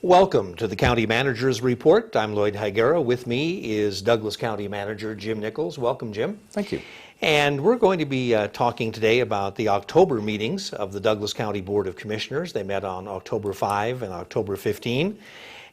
Welcome to the County Manager's Report. I'm Lloyd Higuera. With me is Douglas County Manager Jim Nichols. Welcome, Jim. Thank you. And we're going to be talking today about the October meetings of the Douglas County Board of Commissioners. They met on October 5 and October 15.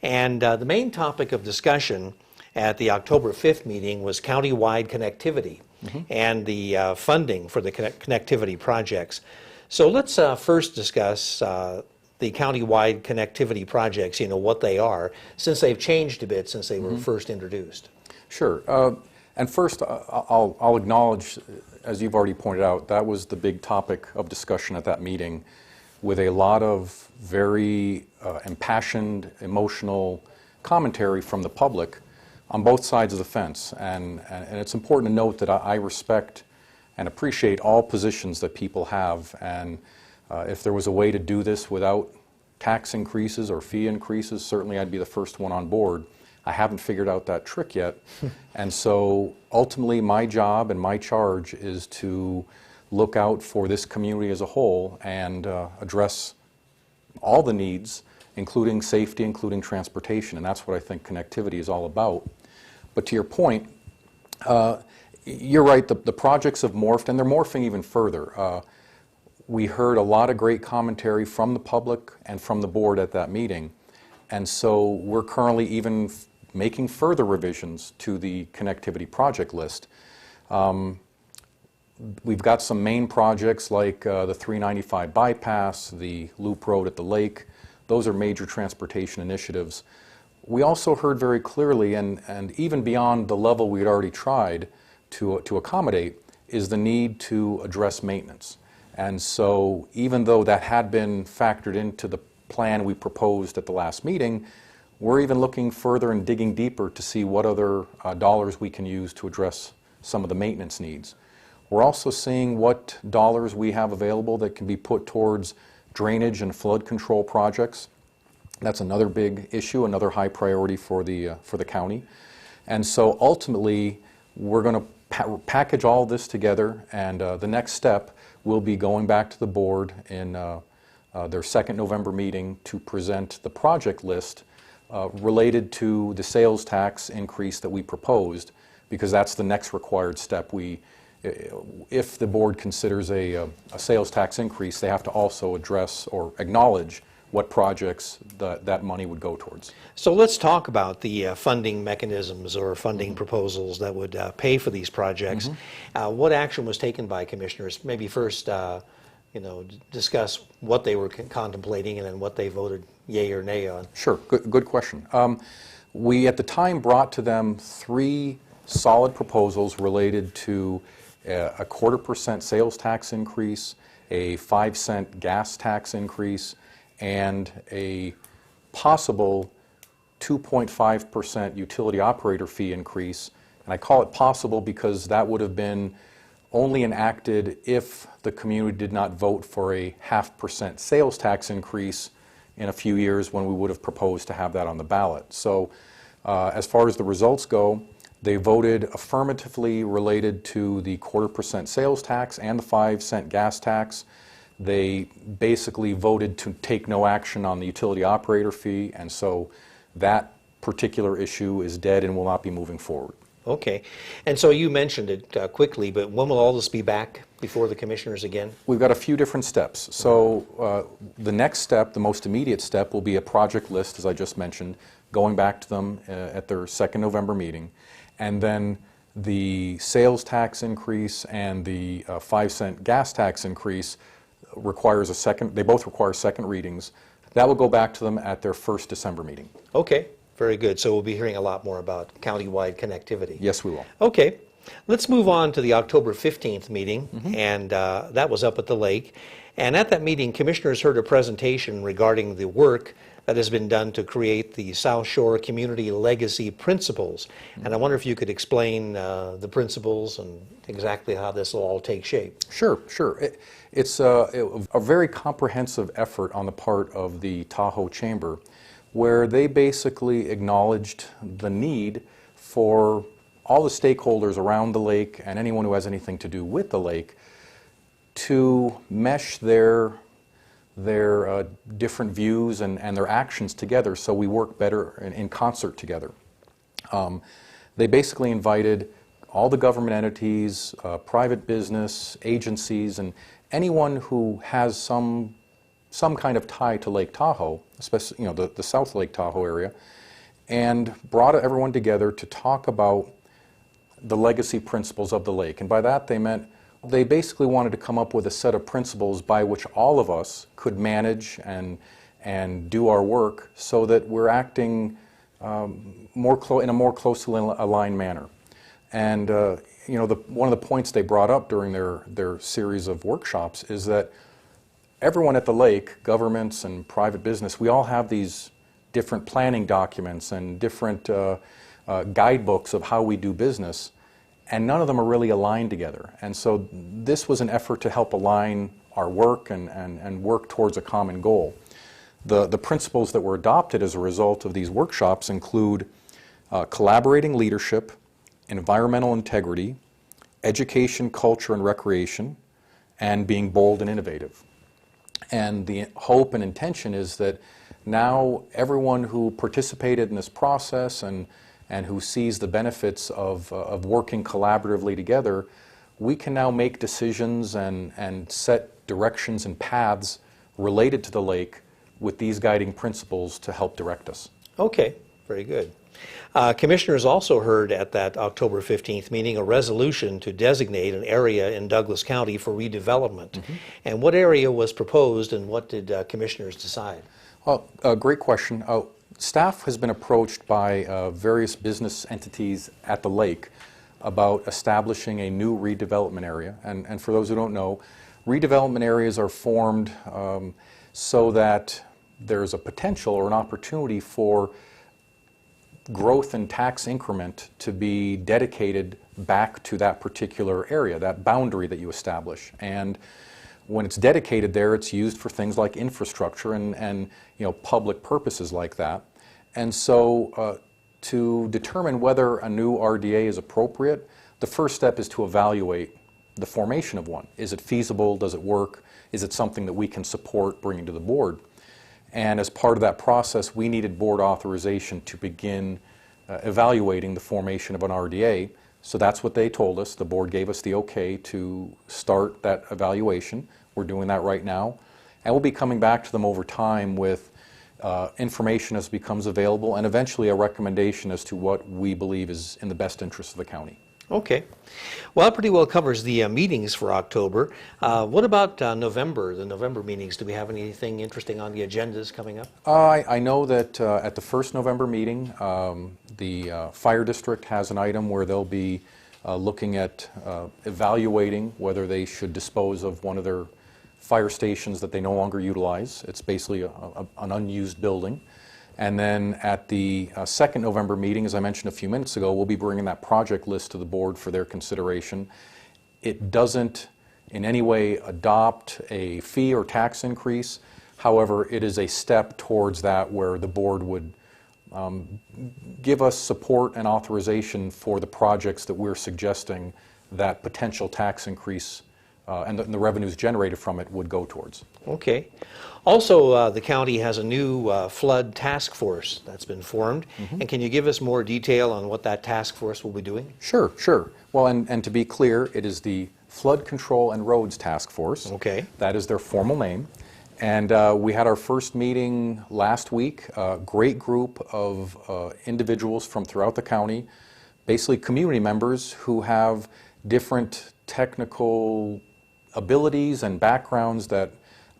And the main topic of discussion at the October 5th meeting was county-wide connectivity and the funding for the connectivity projects. So let's first discuss the county-wide connectivity projects, what they are, since they've changed a bit since they were first introduced. Sure. And first, I'll acknowledge, as you've already pointed out, that was the big topic of discussion at that meeting, with a lot of very impassioned, emotional commentary from the public on both sides of the fence. And it's important to note that I respect and appreciate all positions that people have. And if there was a way to do this without tax increases or fee increases, certainly I'd be the first one on board. I haven't figured out that trick yet. And so ultimately my job and my charge is to look out for this community as a whole and address all the needs, including safety, including transportation. And that's what I think connectivity is all about. But to your point, you're right, the projects have morphed, and they're morphing even further. We heard a lot of great commentary from the public and from the board at that meeting. And so we're currently even making further revisions to the connectivity project list. We've got some main projects like the 395 bypass, the loop road at the lake. Those are major transportation initiatives. We also heard very clearly, and even beyond the level we had already tried to accommodate, is the need to address maintenance. And so even though that had been factored into the plan we proposed at the last meeting, we're even looking further and digging deeper to see what other dollars we can use to address some of the maintenance needs. We're also seeing what dollars we have available that can be put towards drainage and flood control projects. That's another big issue, another high priority for the county. And so ultimately, we're going to package all this together, and the next step will be going back to the board in their second November meeting to present the project list related to the sales tax increase that we proposed, because that's the next required step. If the board considers a sales tax increase, they have to also address or acknowledge what projects that money would go towards. So let's talk about the funding mechanisms or funding proposals that would pay for these projects. What action was taken by commissioners? Maybe first, discuss what they were contemplating and then what they voted yay or nay on. Sure, good question. We at the time brought to them 3 solid proposals related to a 0.25% sales tax increase, a 5-cent gas tax increase, and a possible 2.5% utility operator fee increase. And I call it possible because that would have been only enacted if the community did not vote for a 0.5% sales tax increase in a few years, when we would have proposed to have that on the ballot. So as far as the results go, they voted affirmatively related to the 0.25% sales tax and the 5-cent gas tax. They basically voted to take no action on the utility operator fee, and so that particular issue is dead and will not be moving forward. Okay. And so you mentioned it quickly, but when will all this be back before the commissioners again? We've got a few different steps. So the next step, the most immediate step, will be a project list, as I just mentioned, going back to them at their second November meeting. And then the sales tax increase and the 5-cent gas tax increase requires they both require second readings. That will go back to them at their first December meeting. Okay, very good. So we'll be hearing a lot more about county-wide connectivity. Yes, we will. Okay, let's move on to the October 15th meeting, and that was up at the lake. And at that meeting, commissioners heard a presentation regarding the work that has been done to create the South Shore Community Legacy Principles. And I wonder if you could explain the principles and exactly how this will all take shape. Sure. It's a very comprehensive effort on the part of the Tahoe Chamber, where they basically acknowledged the need for all the stakeholders around the lake and anyone who has anything to do with the lake to mesh their their different views and their actions together so we work better in concert together. They basically invited all the government entities, private business, agencies, and anyone who has some kind of tie to Lake Tahoe, especially the South Lake Tahoe area, and brought everyone together to talk about the legacy principles of the lake. And by that they meant they basically wanted to come up with a set of principles by which all of us could manage and do our work so that we're acting in a more closely aligned manner. And one of the points they brought up during their series of workshops is that everyone at the lake, governments and private business, we all have these different planning documents and different guidebooks of how we do business, and none of them are really aligned together. And so this was an effort to help align our work and work towards a common goal. The principles that were adopted as a result of these workshops include collaborating leadership, environmental integrity, education, culture, and recreation, and being bold and innovative. And the hope and intention is that now everyone who participated in this process and who sees the benefits of working collaboratively together, we can now make decisions and set directions and paths related to the lake with these guiding principles to help direct us. Okay, very good. Commissioners also heard at that October 15th meeting a resolution to designate an area in Douglas County for redevelopment. Mm-hmm. And what area was proposed and what did commissioners decide? Well, great question. Staff has been approached by various business entities at the lake about establishing a new redevelopment area. And for those who don't know, redevelopment areas are formed so that there's a potential or an opportunity for growth and tax increment to be dedicated back to that particular area, that boundary that you establish. And when it's dedicated there, it's used for things like infrastructure and public purposes like that. And so to determine whether a new RDA is appropriate, the first step is to evaluate the formation of one. Is it feasible? Does it work? Is it something that we can support bringing to the board? And as part of that process, we needed board authorization to begin evaluating the formation of an RDA. So that's what they told us. The board gave us the okay to start that evaluation. We're doing that right now. And we'll be coming back to them over time with information as it becomes available and eventually a recommendation as to what we believe is in the best interest of the county. Okay. Well, that pretty well covers the meetings for October. What about November, the November meetings? Do we have anything interesting on the agendas coming up? I know that at the first November meeting, the fire district has an item where they'll be looking at evaluating whether they should dispose of one of their fire stations that they no longer utilize. It's basically an unused building. And then at the second November meeting, as I mentioned a few minutes ago, we'll be bringing that project list to the board for their consideration. It doesn't in any way adopt a fee or tax increase. However, it is a step towards that where the board would give us support and authorization for the projects that we're suggesting that potential tax increase and the revenues generated from it would go towards. Okay. Also, the county has a new flood task force that's been formed. Mm-hmm. And can you give us more detail on what that task force will be doing? Sure. Well, and to be clear, it is the Flood Control and Roads Task Force. Okay. That is their formal name. And we had our first meeting last week. A great group of individuals from throughout the county, basically community members who have different technical abilities and backgrounds that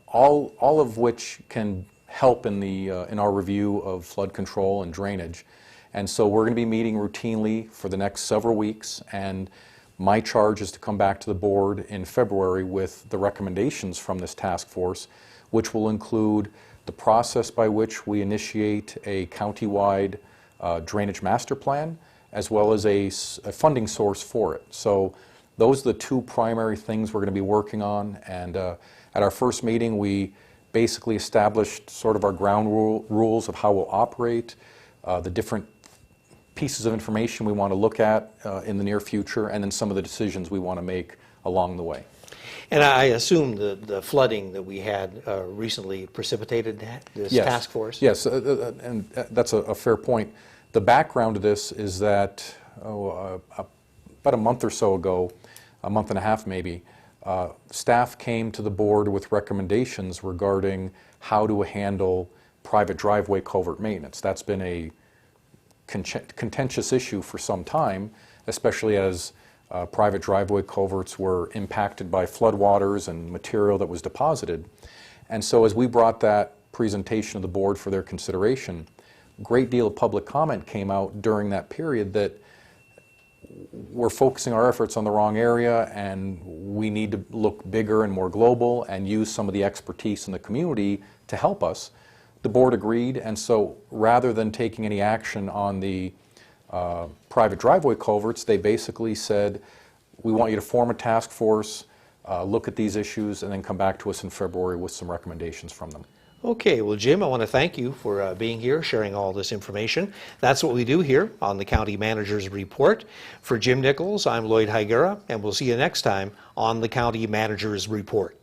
all of which can help in our review of flood control and drainage. And so we're going to be meeting routinely for the next several weeks, and my charge is to come back to the board in February with the recommendations from this task force, which will include the process by which we initiate a county-wide drainage master plan, as well as a funding source for it. So those are the two primary things we're going to be working on. And at our first meeting, we basically established sort of our ground rules of how we'll operate, the different pieces of information we want to look at in the near future, and then some of the decisions we want to make along the way. And I assume the flooding that we had recently precipitated this Yes. task force? Yes, and that's a fair point. The background to this is that about a month or so ago, a month and a half maybe, staff came to the board with recommendations regarding how to handle private driveway culvert maintenance. That's been a contentious issue for some time, especially as private driveway culverts were impacted by floodwaters and material that was deposited. And so as we brought that presentation to the board for their consideration, a great deal of public comment came out during that period that we're focusing our efforts on the wrong area and we need to look bigger and more global and use some of the expertise in the community to help us. The board agreed, and so rather than taking any action on the private driveway culverts, they basically said, we want you to form a task force, look at these issues, and then come back to us in February with some recommendations from them. Okay, well, Jim, I want to thank you for being here, sharing all this information. That's what we do here on the County Manager's Report. For Jim Nichols, I'm Lloyd Higuera, and we'll see you next time on the County Manager's Report.